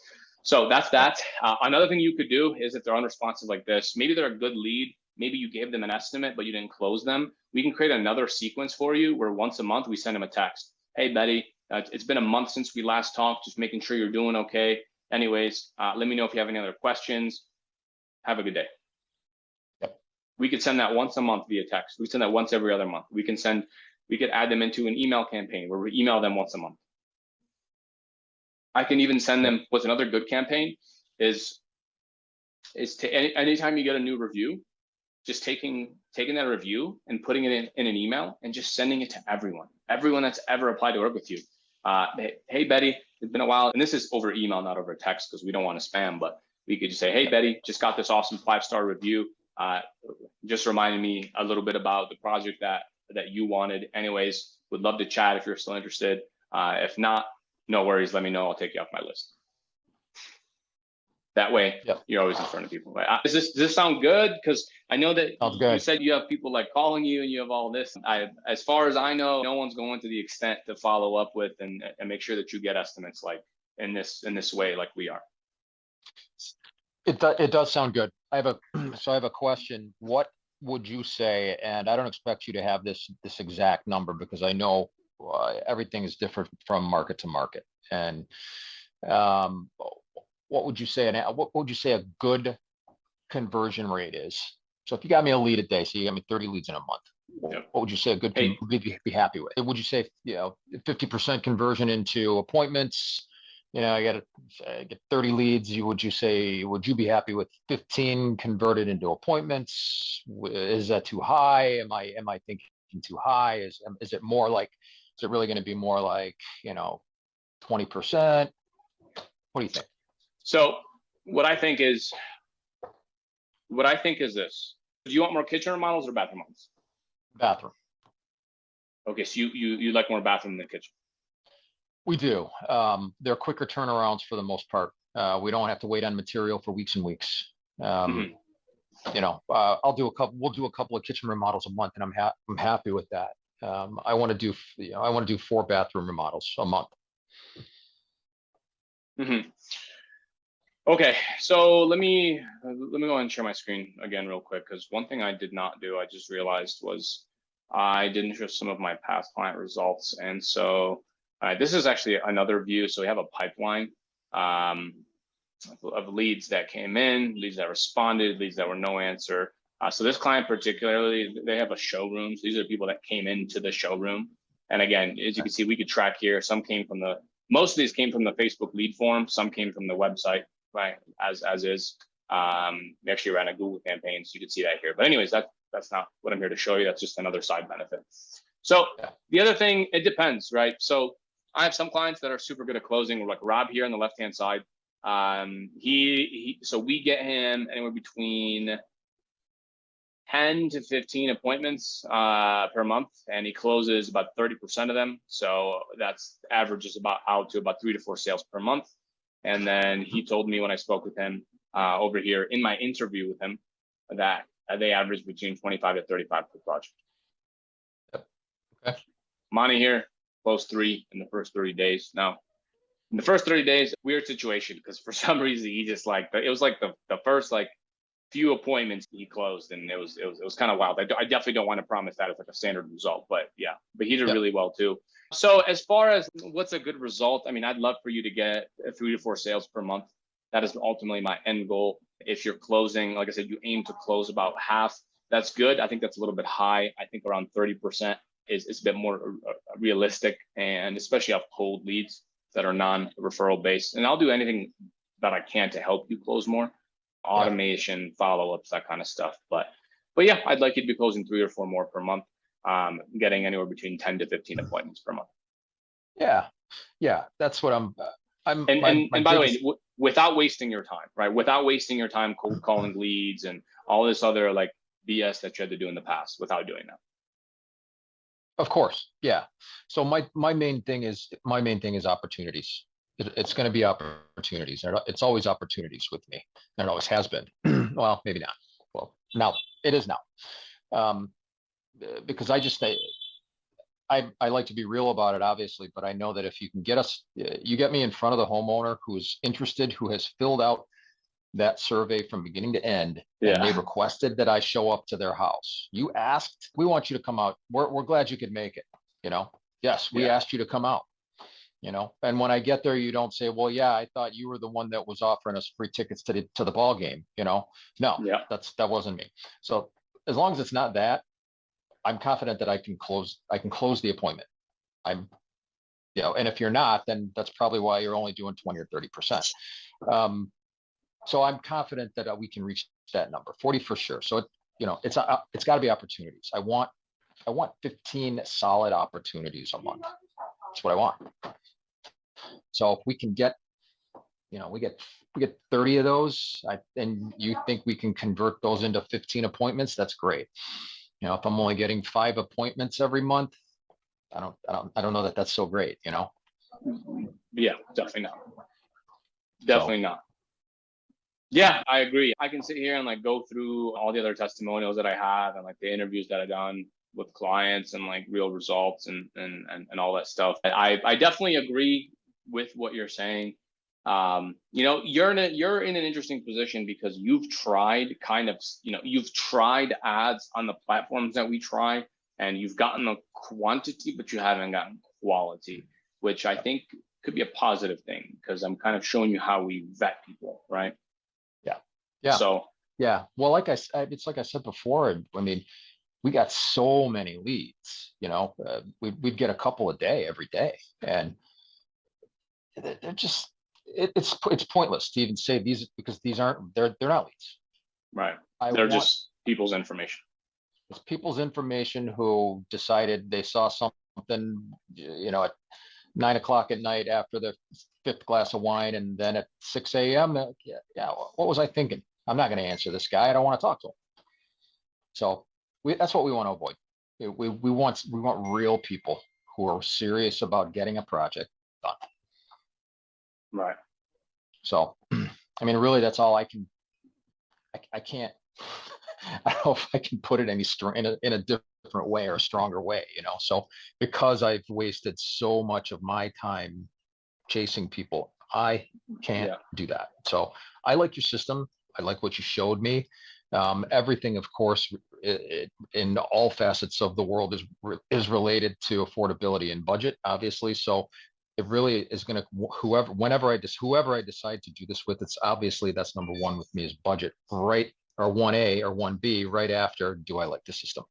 So that's that. Another thing you could do is if they're unresponsive like this, maybe they're a good lead, maybe you gave them an estimate, but you didn't close them. We can create another sequence for you where once a month we send them a text. Hey, Betty, it's been a month since we last talked, just making sure you're doing okay. Anyways, let me know if you have any other questions. Have a good day. We could send that once a month via text. We send that once every other month. We could add them into an email campaign where we email them once a month. I can even send them, what's another good campaign is to anytime you get a new review, just taking that review and putting it in an email and just sending it to everyone that's ever applied to work with you. Hey, Betty, it's been a while. And this is over email, not over text, because we don't want to spam, but we could just say, hey, Betty, just got this awesome 5-star review. Just reminding me a little bit about the project that you wanted. Anyways, would love to chat if you're still interested. If not, no worries. Let me know. I'll take you off my list. That way, you're always in front of people. Right? Does this sound good? Because I know that you said you have people like calling you and you have all this. As far as I know, no one's going to the extent to follow up with and make sure that you get estimates like in this way, like we are. It does sound good. I have a question. What would you say? And I don't expect you to have this exact number because I know everything is different from market to market. And what would you say? And what would you say a good conversion rate is? So if you got me a lead a day, so you got me 30 leads in a month, what would you say a good be happy with? Would you say 50% conversion into appointments? I got to get 30 leads. Would you be happy with 15 converted into appointments? Is that too high? Am I thinking too high? Is it more like, is it really going to be more like, 20%? What do you think? So what I think is this. Do you want more kitchen remodels or bathroom remodels? Bathroom. Okay, so you like more bathroom than kitchen. We do. They're quicker turnarounds for the most part. We don't have to wait on material for weeks and weeks. We'll do a couple of kitchen remodels a month, and I'm happy with that. I want to do 4 bathroom remodels a month. Okay, so let me go ahead and share my screen again real quick, because one thing I did not do, I just realized, was I didn't show some of my past client results. And so this is actually another view. So we have a pipeline of leads that came in, leads that responded, leads that were no answer. So this client particularly, they have a showroom. So these are people that came into the showroom. And again, as you can see, we could track here. Most of these came from the Facebook lead form. Some came from the website, right? As is. We actually ran a Google campaign, so you can see that here. But anyways, that's not what I'm here to show you. That's just another side benefit. So the other thing, it depends, right? So I have some clients that are super good at closing, like Rob here on the left-hand side. So we get him anywhere between 10 to 15 appointments per month, and he closes about 30% of them. So that's averages out to about 3 to 4 sales per month. And then he told me when I spoke with him over here in my interview with him that they average between 25 to 35 per project. Okay. Monty here, closed 3 in the first 30 days. Now, in the first 30 days, weird situation, because for some reason he just it was like the first few appointments he closed, and it was kind of wild. I definitely don't want to promise that as like a standard result, but yeah, but he did really well too. So as far as what's a good result, I mean, I'd love for you to get 3 to 4 sales per month. That is ultimately my end goal. If you're closing, like I said, you aim to close about half. That's good. I think that's a little bit high. I think around 30% is a bit more realistic, and especially off cold leads that are non-referral based. And I'll do anything that I can to help you close more. automation, follow-ups, that kind of stuff. But yeah, I'd like you to be closing 3 or 4 more per month, getting anywhere between 10 to 15 appointments per month. Yeah, that's what I'm and by the way, without wasting your time, right? Without wasting your time cold calling leads and all this other like BS that you had to do in the past, without doing that. Of course, yeah. So my main thing is opportunities. It's going to be opportunities. It's always opportunities with me. And it always has been. Well, maybe not. Well, now it is now. Because I like to be real about it, obviously, but I know that if you can you get me in front of the homeowner who's interested, who has filled out that survey from beginning to end, and they requested that I show up to their house. You asked, we want you to come out. We're glad you could make it. Yes, we asked you to come out. And when I get there, you don't say, well, yeah, I thought you were the one that was offering us free tickets to the ball game. No, that wasn't me. So as long as it's not that, I'm confident that I can close the appointment. And if you're not, then that's probably why you're only doing 20 or 30%. So I'm confident that we can reach that number, 40 for sure. So it's got to be opportunities. I want 15 solid opportunities a month. That's what I want. So if we can get, we get 30 of those, and you think we can convert those into 15 appointments, that's great. If I'm only getting 5 appointments every month, I don't know that that's so great, Yeah, definitely not. Definitely not. Yeah, I agree. I can sit here and like go through all the other testimonials that I have and like the interviews that I've done with clients and like real results and all that stuff. I definitely agree with what you're saying. You're in an interesting position because you've tried you've tried ads on the platforms that we try, and you've gotten the quantity, but you haven't gotten quality, which I think could be a positive thing because I'm kind of showing you how we vet people, right? Yeah. So yeah. Well, it's like I said before. I mean, we got so many leads. We'd get a couple a day every day, and they're just it's pointless to even say these because they're not leads. Right. They're just people's information. It's people's information who decided they saw something, at 9 o'clock at night after the 5th glass of wine, and then at 6 a.m. What was I thinking? I'm not going to answer this guy. I don't want to talk to him. So that's what we want to avoid. We want real people who are serious about getting a project done. Right. So, I mean, really, that's all I can. I can't. I don't know if I can put it in a different way or a stronger way. So because I've wasted so much of my time chasing people, I can't do that. So I like your system. I like what you showed me. Everything, of course, in all facets of the world is related to affordability and budget, obviously. So it really is going to whoever I decide to do this with, it's obviously that's number one with me is budget, right? Or 1A or 1B right after, do I like the system?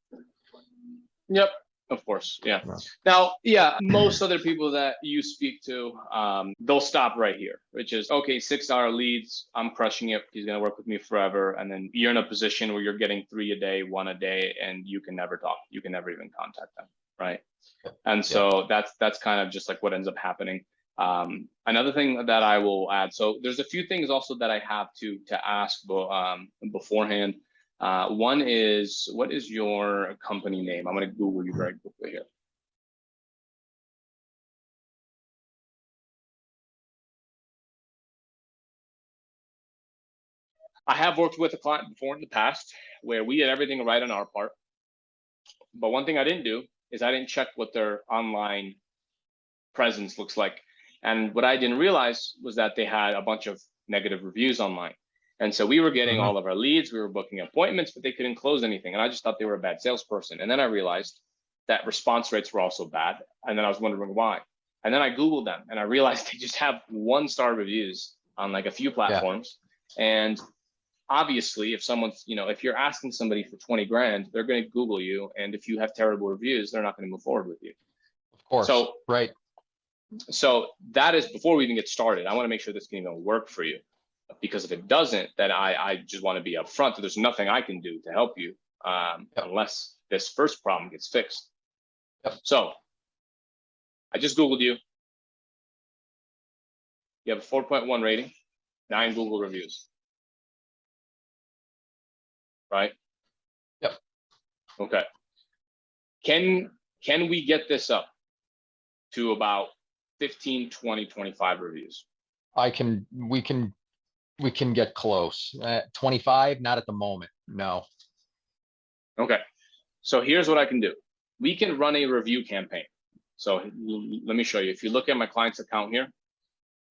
Yep. Of course. Yeah. Right. Now, most other people that you speak to, they'll stop right here, which is, okay, $6 leads. I'm crushing it. He's going to work with me forever. And then you're in a position where you're getting 3 a day, 1 a day, and you can never talk. You can never even contact them. Right. And so that's kind of just like what ends up happening. Another thing that I will add. So there's a few things also that I have to ask beforehand. One is, what is your company name? I'm going to Google you very quickly here. I have worked with a client before in the past where we did everything right on our part. But one thing I didn't do is I didn't check what their online presence looks like. And what I didn't realize was that they had a bunch of negative reviews online. And so we were getting all of our leads, we were booking appointments, but they couldn't close anything. And I just thought they were a bad salesperson. And then I realized that response rates were also bad. And then I was wondering why. And then I Googled them and I realized they just have 1-star reviews on like a few platforms. And obviously, if someone's, if you're asking somebody for 20 grand, they're going to Google you. And if you have terrible reviews, they're not going to move forward with you. Of course. So, right. So that is before we even get started. I want to make sure this can even work for you. Because if it doesn't, then I just want to be upfront that there's nothing I can do to help you unless this first problem gets fixed. So I just Googled you. You have a 4.1 rating, 9 Google reviews, right? Yep. Okay. Can we get this up to about 15, 20, 25 reviews? We can get close. 25, not at the moment. No. Okay. So here's what I can do. We can run a review campaign. So let me show you. If you look at my client's account here,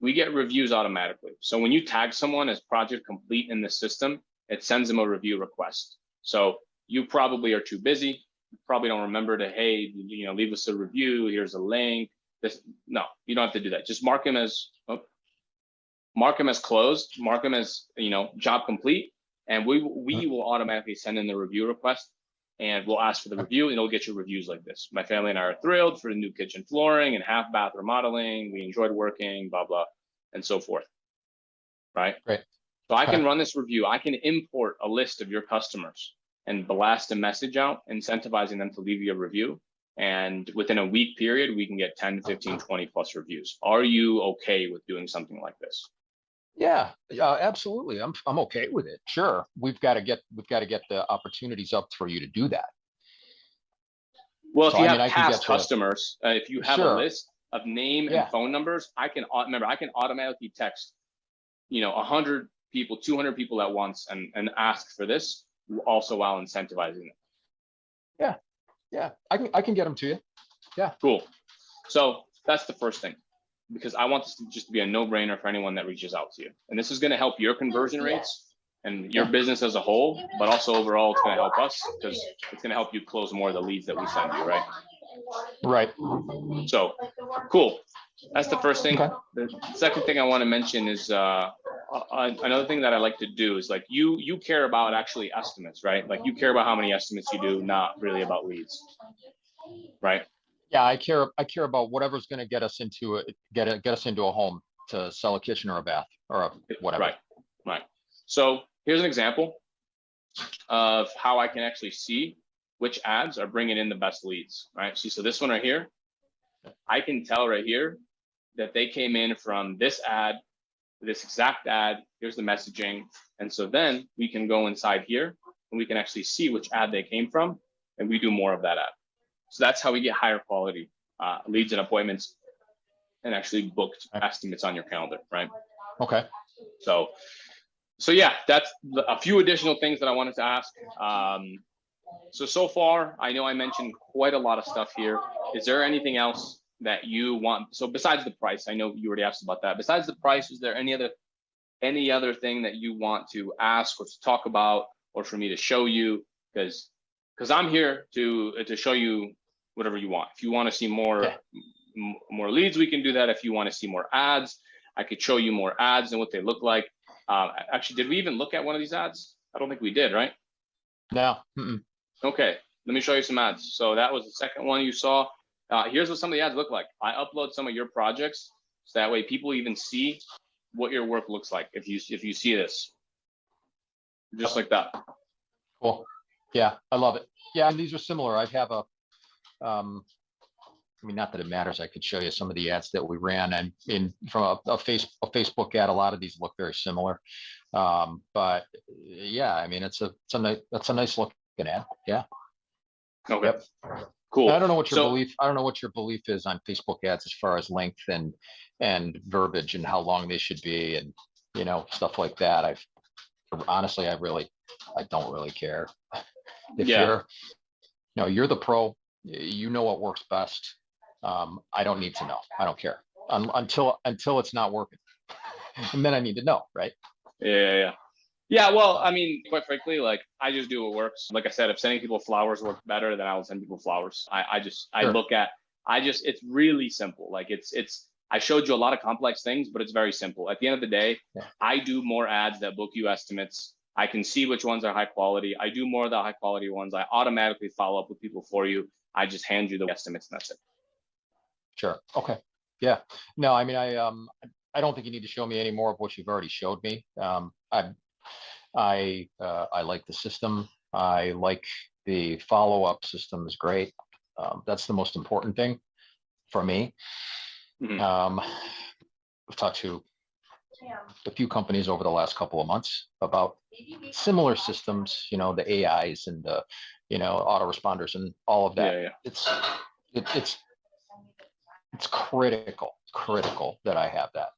we get reviews automatically. So when you tag someone as project complete in the system, it sends them a review request. So you probably are too busy. You probably don't remember to, hey, leave us a review. Here's a link. No, you don't have to do that. Just mark them as closed, mark them as, job complete. And we will automatically send in the review request, and we'll ask for the review, and it'll get you reviews like this. My family and I are thrilled for the new kitchen flooring and half bath remodeling. We enjoyed working, blah, blah, and so forth. Right? Right. So I can run this review. I can import a list of your customers and blast a message out, incentivizing them to leave you a review. And within a week period, we can get 10, 15, 20 plus reviews. Are you okay with doing something like this? Yeah, absolutely. I'm okay with it. Sure. We've got to get the opportunities up for you to do that. Well, if you have past customers, if you have a list of name and phone numbers, I can automatically text, 100 people, 200 people at once and ask for this, also while incentivizing them. Yeah. I can get them to you. Yeah. Cool. So that's the first thing, because I want this to just be a no-brainer for anyone that reaches out to you. And this is going to help your conversion rates and your business as a whole, but also overall, it's going to help us because it's going to help you close more of the leads that we send you, right? Right. So cool. That's the first thing. Okay. The second thing I want to mention is another thing that I like to do is, like, you care about actually estimates, right? Like, you care about how many estimates you do, not really about leads, right? Yeah, I care about whatever's going to get us into a home to sell a kitchen or a bath or whatever. Right. So here's an example of how I can actually see which ads are bringing in the best leads, right? See, so this one right here, I can tell right here that they came in from this ad, this exact ad. Here's the messaging. And so then we can go inside here and we can actually see which ad they came from, and we do more of that ad. So that's how we get higher quality leads and appointments and actually booked estimates on your calendar, right? Okay. So yeah, that's a few additional things that I wanted to ask. So far, I know I mentioned quite a lot of stuff here. Is there anything else that you want? So besides the price, I know you already asked about that. Besides the price, is there any other thing that you want to ask or to talk about, or for me to show you? Because I'm here to show you whatever you want. If you want to see more leads, we can do that. If you want to see more ads, I could show you more ads and what they look like. Actually, did we even look at one of these ads? I don't think we did, right? No. Okay, let me show you some ads. So that was the second one you saw. Here's what some of the ads look like. I upload some of your projects, so that way people even see what your work looks like. If you see this, just like that. Cool. Yeah, I love it. Yeah, and these are similar. I have not that it matters. I could show you some of the ads that we ran, and from a Facebook ad, a lot of these look very similar. But yeah, that's a nice looking ad. Yeah. Okay. Yep. Cool. I don't know what your belief is on Facebook ads as far as length and verbiage and how long they should be, and stuff like that. I don't really care. If you're the pro, you know what works best. I don't need to know. I don't care until it's not working, and then I need to know, right? Yeah. Well, quite frankly, like, I just do what works. Like I said, if sending people flowers works better, then I will send people flowers. It's really simple. Like, I showed you a lot of complex things, but it's very simple. At the end of the day, I do more ads that book you estimates. I can see which ones are high quality. I do more of the high quality ones. I automatically follow up with people for you. I just hand you the estimates, and that's it. Sure. Okay. Yeah. No, I don't think you need to show me any more of what you've already showed me. I like the system. I like the follow-up system is great. That's the most important thing for me. I've talked to a few companies over the last couple of months about similar systems, the AIs and the, autoresponders and all of that. It's critical that I have that.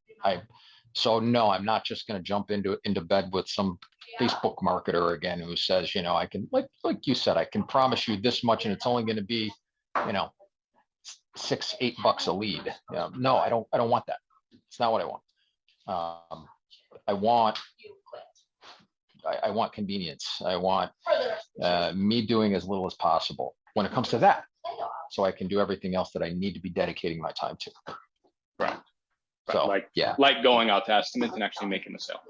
So no, I'm not just going to jump into bed with some Facebook marketer again who says, I can, like you said, I can promise you this much and it's only going to be, $6, $8 a lead. No, I don't want that. It's not what I want. I want convenience. I want me doing as little as possible when it comes to that, so I can do everything else that I need to be dedicating my time to. Right. So like going out to estimates and actually making the sale.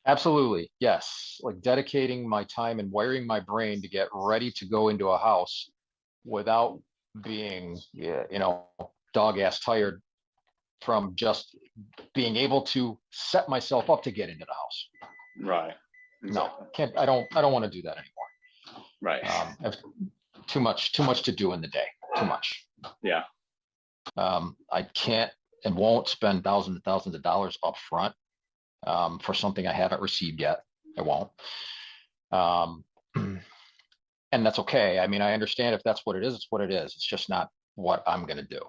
Absolutely, yes. Like dedicating my time and wiring my brain to get ready to go into a house without being, dog ass tired from just being able to set myself up to get into the house. Right. Exactly. No, I don't want to do that anymore. Right. I have too much to do in the day. Too much. Yeah. I can't and won't spend thousands and thousands of dollars up front for something I haven't received yet. I won't. And that's okay. I mean, I understand if that's what it is, it's what it is. It's just not what I'm going to do.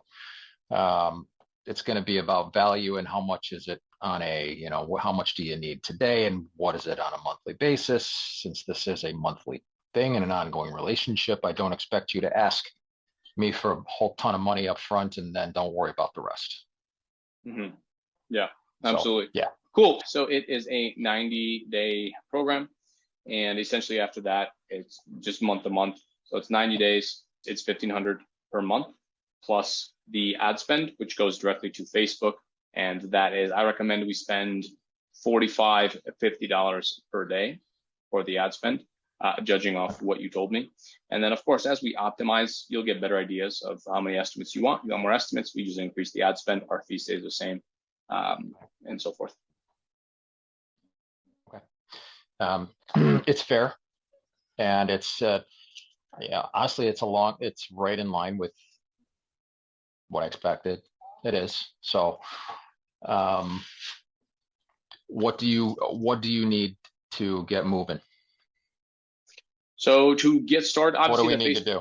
It's going to be about value and how much is it on a, how much do you need today and what is it on a monthly basis? Since this is a monthly thing and an ongoing relationship, I don't expect you to ask me for a whole ton of money up front and then don't worry about the rest. Mm-hmm. Yeah, absolutely. So, yeah. Cool. So it is a 90-day program. And essentially after that, it's just month to month. So it's 90 days. It's $1,500 per month plus the ad spend, which goes directly to Facebook. And that is, I recommend we spend $45, $50 per day for the ad spend, judging off what you told me. And then of course, as we optimize, you'll get better ideas of how many estimates you want. You want more estimates, we just increase the ad spend, our fee stays the same, and so forth. It's fair, and it's honestly, it's right in line with what I expected. It is. So what do you need to get moving? So to get started, obviously, what do we need to do?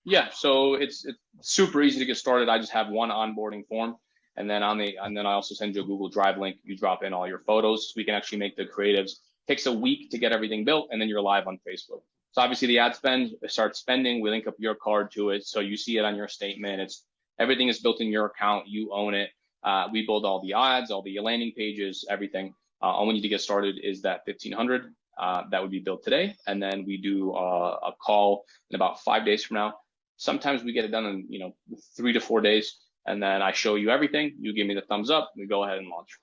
Yeah, so it's super easy to get started. I just have one onboarding form, and then I also send you a Google Drive link. You drop in all your photos. We can actually make the creatives. Takes a week to get everything built, and then you're live on Facebook. So obviously the ad spend, start spending, we link up your card to it. So you see it on your statement. Everything is built in your account. You own it. We build all the ads, all the landing pages, everything. All we need to get started is that $1,500 that would be built today. And then we do a call in about 5 days from now. Sometimes we get it done in 3 to 4 days. And then I show you everything. You give me the thumbs up. We go ahead and launch.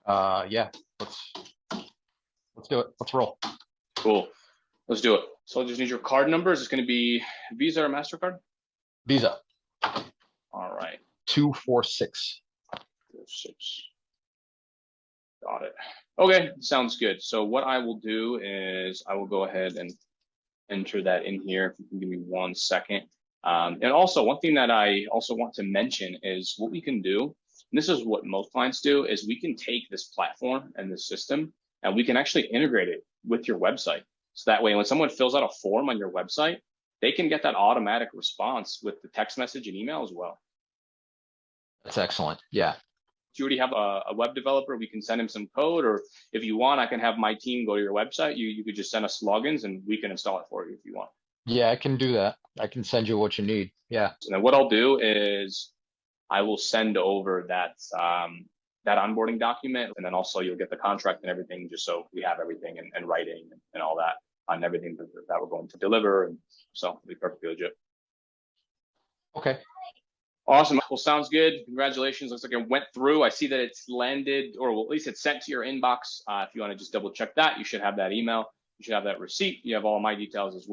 Yeah, let's do it. Let's roll. Cool. Let's do it. So I just need your card numbers. It's going to be Visa or MasterCard? Visa. All right. 246. 6. Got it. Okay, sounds good. So what I will do is I will go ahead and enter that in here. If you can give me 1 second. And also one thing that I also want to mention is what we can do. And this is what most clients do, is we can take this platform and this system and we can actually integrate it with your website. So that way, when someone fills out a form on your website, they can get that automatic response with the text message and email as well. That's excellent. Yeah. If you already have a web developer, we can send him some code, or if you want, I can have my team go to your website. You could just send us logins and we can install it for you if you want. Yeah, I can do that. I can send you what you need. Yeah. And then what I'll do is I will send over that onboarding document, and then also you'll get the contract and everything, just so we have everything in writing and all that on everything that we're going to deliver. And so it'll be perfectly legit. Okay. Awesome. Well, sounds good. Congratulations. Looks like it went through. I see that it's landed, or at least it's sent to your inbox. If you want to just double check that, you should have that email. You should have that receipt. You have all my details as well.